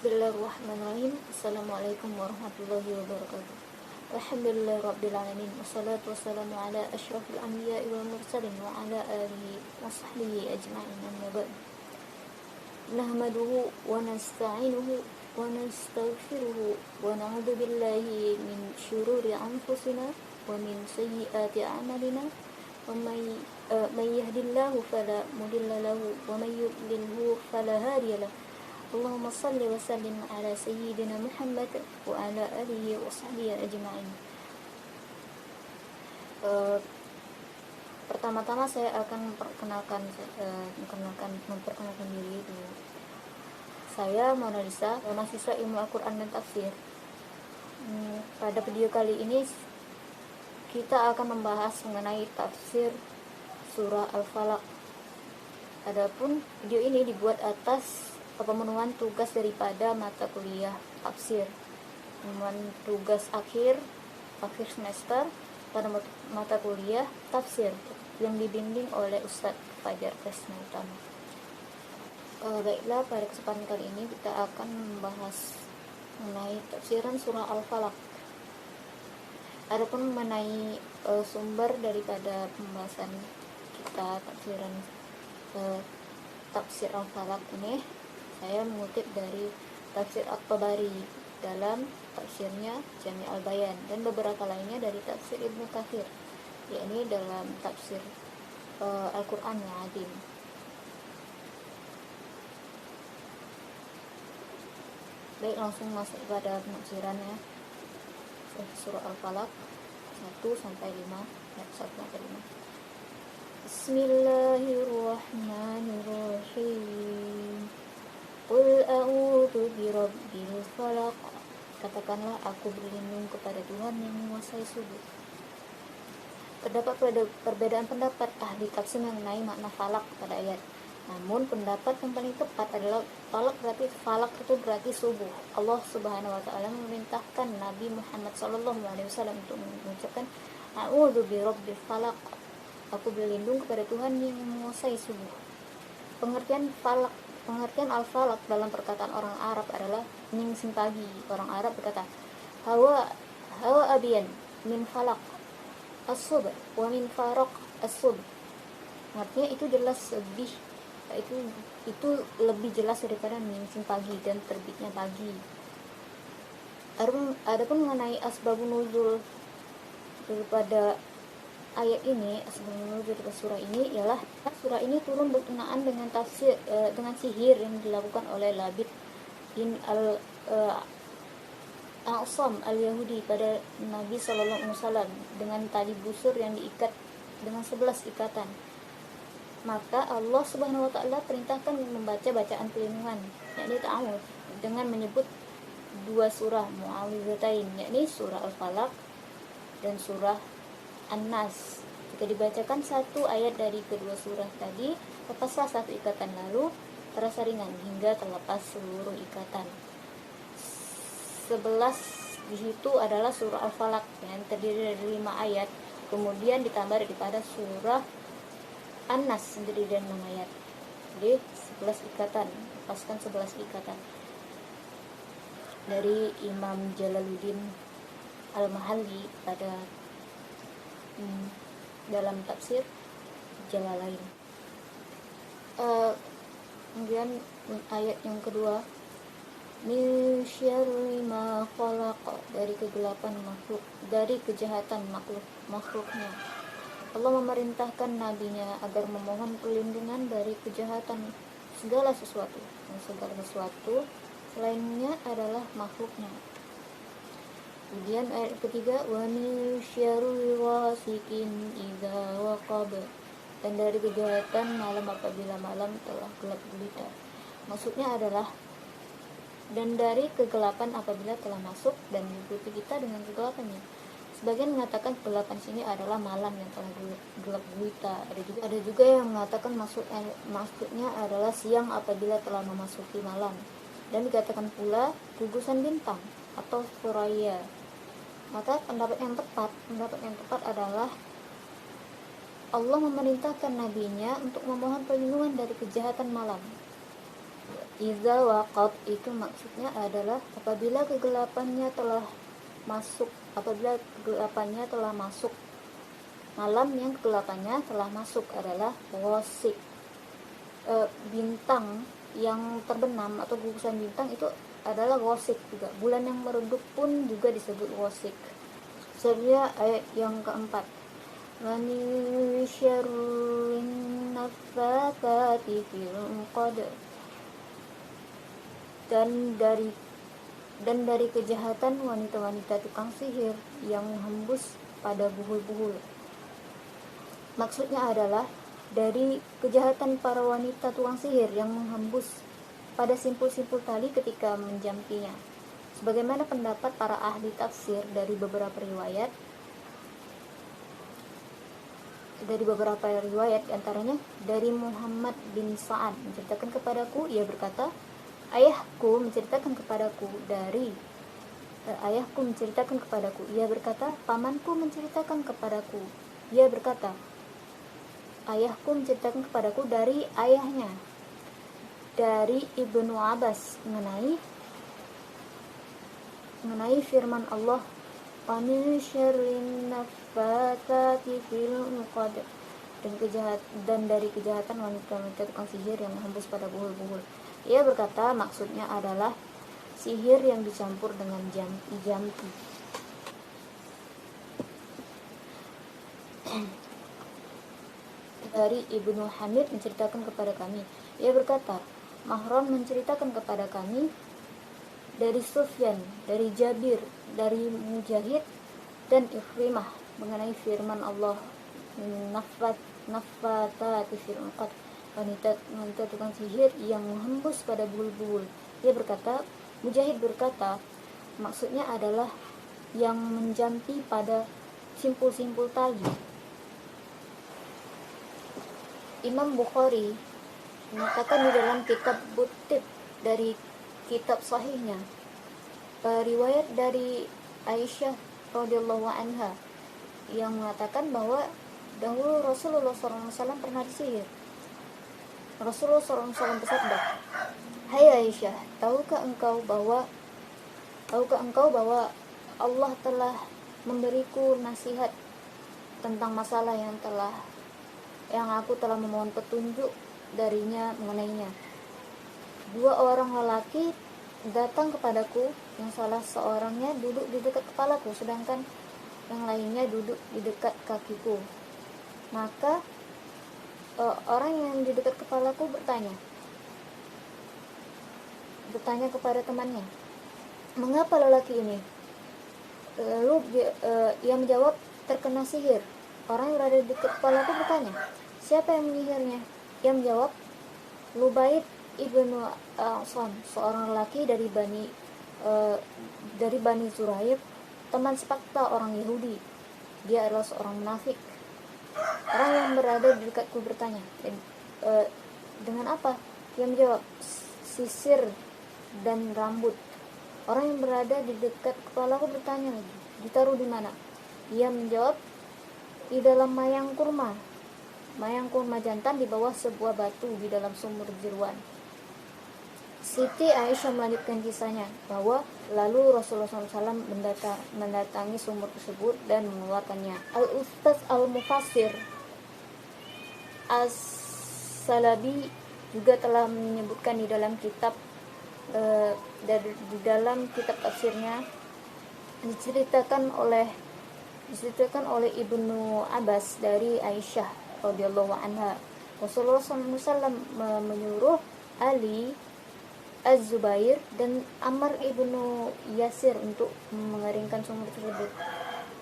Bismillahirrahmanirrahim. Assalamualaikum warahmatullahi wabarakatuh. Alhamdulillahirrabbilalamin. Wassalatu wassalamu ala asyrafil anbiya'i wal mursalin wa ala alihi wa sahbihi ajma'in, amma ba'd. Nahmaduhu wa nasta'inuhu wa nastaghfiruhu wa na'udzu billahi min syururi anfusina wa min sayyiati a'malina. Man yahdihillahu fala mudilla lahu wa man yudlilhu fala hadiya lahu. Allahumma salli wa sallim ala sayyidina Muhammad wa ala alihi wa sahbihi ajma'in. Pertama-tama saya akan memperkenalkan diri dulu. Saya Monalisa, mahasiswa Ilmu Al-Quran dan Tafsir. Pada video kali ini kita akan membahas mengenai tafsir surah Al-Falaq. Adapun video ini dibuat atas pemenuhan tugas daripada mata kuliah tafsir, pemenuhan tugas akhir semester pada mata kuliah tafsir yang dibimbing oleh Ustadz Fajar Kresna Utama. Baiklah, pada kesempatan kali ini kita akan membahas mengenai tafsiran surah Al-Falaq. Adapun mengenai sumber daripada pembahasan kita tafsir Al-Falaq ini, saya mengutip dari tafsir At-Tabari dalam tafsirnya Jami' Al-Bayan dan beberapa lainnya dari tafsir Ibnu Katsir, yakni dalam tafsir Al-Quran yang Azim. Baik, langsung masuk pada penafsirannya. Surah Al-Falaq 1-5 ayat 1-5. Bismillahirrahmanirrahim. Qul a'udzu birabbil falaq. Katakanlah, aku berlindung kepada Tuhan yang menguasai subuh. Terdapat perbedaan pendapat ahli tafsir mengenai makna falak pada ayat. Namun pendapat yang paling tepat adalah falak itu berarti subuh. Allah Subhanahu wa taala memerintahkan Nabi Muhammad SAW untuk mengucapkan a'udzu birabbil falaq. Aku berlindung kepada Tuhan yang menguasai subuh. Pengertian al-falaq dalam perkataan orang Arab adalah menyingsing pagi. Orang Arab berkata, hawa abiyan min falaq as-subh wa min faraq as-subh. Artinya itu lebih jelas daripada menyingsing pagi dan terbitnya pagi. Adapun mengenai asbabun nuzul daripada ayat ini, asbabun nuzul daripada surah ini ialah surah ini turun berkenaan dengan dengan sihir yang dilakukan oleh Labid bin Al-A'sam al-Yahudi pada Nabi SAW dengan tali busur yang diikat dengan 11 ikatan. Maka Allah Subhanahu wa taala perintahkan membaca bacaan pelindungan, yakni ta'awudz, dengan menyebut dua surah mu'awwidzatain, yakni surah Al-Falaq dan surah An-Nas. Jika dibacakan satu ayat dari kedua surah tadi, lepaslah satu ikatan, lalu terasa ringan hingga terlepas seluruh ikatan. 11 di situ adalah surah Al-Falaq yang terdiri dari 5 ayat, kemudian ditambah daripada surah An-Nas sendiri dan 6 ayat. Jadi 11 ikatan, lepaskan 11 ikatan. Dari Imam Jalaluddin Al-Mahalli pada dalam tafsir Jalalain. Kemudian ayat yang kedua, min syarri ma khalaq, dari kegelapan makhluk, dari kejahatan makhluknya. Allah memerintahkan nabinya agar memohon perlindungan dari kejahatan segala sesuatu, dan segala sesuatu selainnya adalah makhluknya. Kemudian ayat ketiga, wa min syarri ghasiqin idza waqab, dan dari kejahatan malam apabila malam telah gelap gulita. Maksudnya adalah dan dari kegelapan apabila telah masuk dan meliputi kita dengan kegelapannya. Sebagian mengatakan kegelapan sini adalah malam yang telah gelap gulita. Ada juga yang mengatakan maksudnya adalah siang apabila telah memasuki malam. Dan dikatakan pula gugusan bintang atau suraya. Maka pendapat yang tepat adalah Allah memerintahkan nabinya untuk memohon perlindungan dari kejahatan malam. Iza waqat itu maksudnya adalah apabila kegelapannya telah masuk, malam yang kegelapannya telah masuk adalah wasik. Bintang yang terbenam atau gugusan bintang itu adalah wasik juga. Bulan yang meredup pun juga disebut wasik. Sebenarnya ayat yang keempat, wa min syarrin naffatsati fil 'uqad, dan dari kejahatan wanita-wanita tukang sihir yang menghembus pada buhul-buhul. Maksudnya adalah dari kejahatan para wanita tukang sihir yang menghembus pada simpul-simpul tali ketika menjampinya. Sebagaimana pendapat para ahli tafsir dari beberapa riwayat, antaranya dari Muhammad bin Sa'ad menceritakan kepadaku, ia berkata, ayahku menceritakan kepadaku, ia berkata, pamanku menceritakan kepadaku, ia berkata, ayahku menceritakan kepadaku dari ayahnya, dari Ibnu Abbas mengenai firman Allah, wa min syarrin naffatsati fil 'uqad, dan dari kejahatan wanita-wanita tukang sihir yang menghembus pada buhul-buhul. Ia berkata maksudnya adalah sihir yang dicampur dengan jampi-jampi. Dari Ibnu Hamid menceritakan kepada kami, ia berkata, Mahron menceritakan kepada kami dari Sufyan, dari Jabir, dari Mujahid dan Ikrimah mengenai firman Allah, naffatsati fil 'uqad, wanita tukang sihir yang menghembus pada buhul-buhul. Dia berkata, Mujahid berkata, maksudnya adalah yang menjampi pada simpul-simpul tali. Imam Bukhari mengatakan di dalam kitab Butib dari kitab sahihnya, riwayat dari Aisyah radhiyallahu anha yang mengatakan bahwa dahulu Rasulullah SAW pernah disihir. Rasulullah SAW bersabda, hai Aisyah, tahukah engkau bahwa Allah telah memberiku nasihat tentang masalah yang aku telah memohon petunjuk darinya mengenainya. Dua orang lelaki datang kepadaku, yang salah seorangnya duduk di dekat kepalaku, sedangkan yang lainnya duduk di dekat kakiku. Maka orang yang di dekat kepalaku bertanya kepada temannya, mengapa lelaki ini? Lalu ia menjawab, terkena sihir. Orang yang berada di dekat kepalaku bertanya, siapa yang menyihirnya? Ia menjawab, Lubaid ibnu Asam, seorang lelaki dari Bani Zuraib, teman sepakta orang Yahudi. Dia adalah seorang munafik. Orang yang berada di dekatku bertanya, dengan apa? Ia menjawab, sisir dan rambut. Orang yang berada di dekat kepalaku bertanya lagi, ditaruh di mana? Ia menjawab, di dalam mayang kurma jantan di bawah sebuah batu di dalam sumur jeruan. Siti Aisyah melanjutkan kisahnya bahwa lalu Rasulullah SAW mendatangi sumur tersebut dan mengeluarkannya. Al-Ustaz Al-Mufassir As-Salabi juga telah menyebutkan di dalam kitab tafsirnya, diceritakan oleh Ibnu Abbas dari Aisyah radhiyallahu anha, Rasulullah SAW menyuruh Ali Az-Zubair dan Ammar ibnu Yasir untuk mengeringkan sumur tersebut.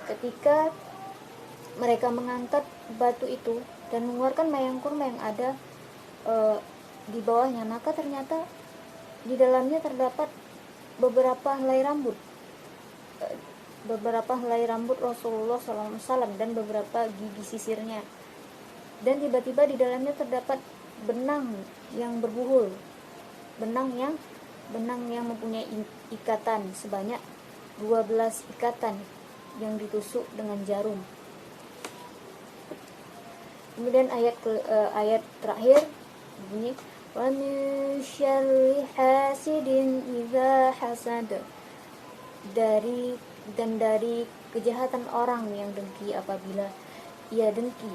Ketika mereka mengangkat batu itu dan mengeluarkan mayang kurma yang ada di bawahnya, maka ternyata di dalamnya terdapat beberapa helai rambut Rasulullah SAW dan beberapa gigi sisirnya. Dan tiba-tiba di dalamnya terdapat benang yang berbuhul, benang yang mempunyai ikatan sebanyak 12 ikatan yang ditusuk dengan jarum. Kemudian ayat terakhir bunyi, wa min syarri hasidin idza hasad, dari kejahatan orang yang dengki apabila ia dengki.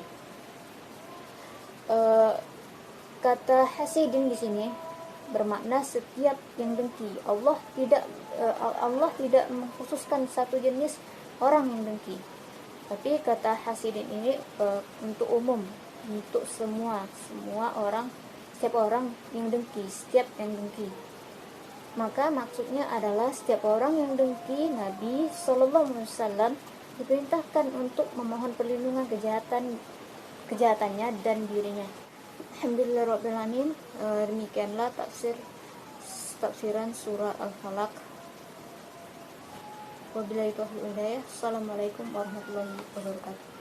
Kata hasidin di sini bermakna setiap yang dengki. Allah tidak mengkhususkan satu jenis orang yang dengki. Tapi kata hasidin ini untuk umum, untuk semua orang, setiap orang yang dengki, setiap yang dengki. Maka maksudnya adalah setiap orang yang dengki, Nabi SAW diperintahkan untuk memohon perlindungan kejahatannya dan dirinya. Alhamdulillahirrahmanirrahim. Demikianlah tafsiran surah Al-Falaq. Wabillahi taufiq wal hidayah. Assalamualaikum warahmatullahi wabarakatuh.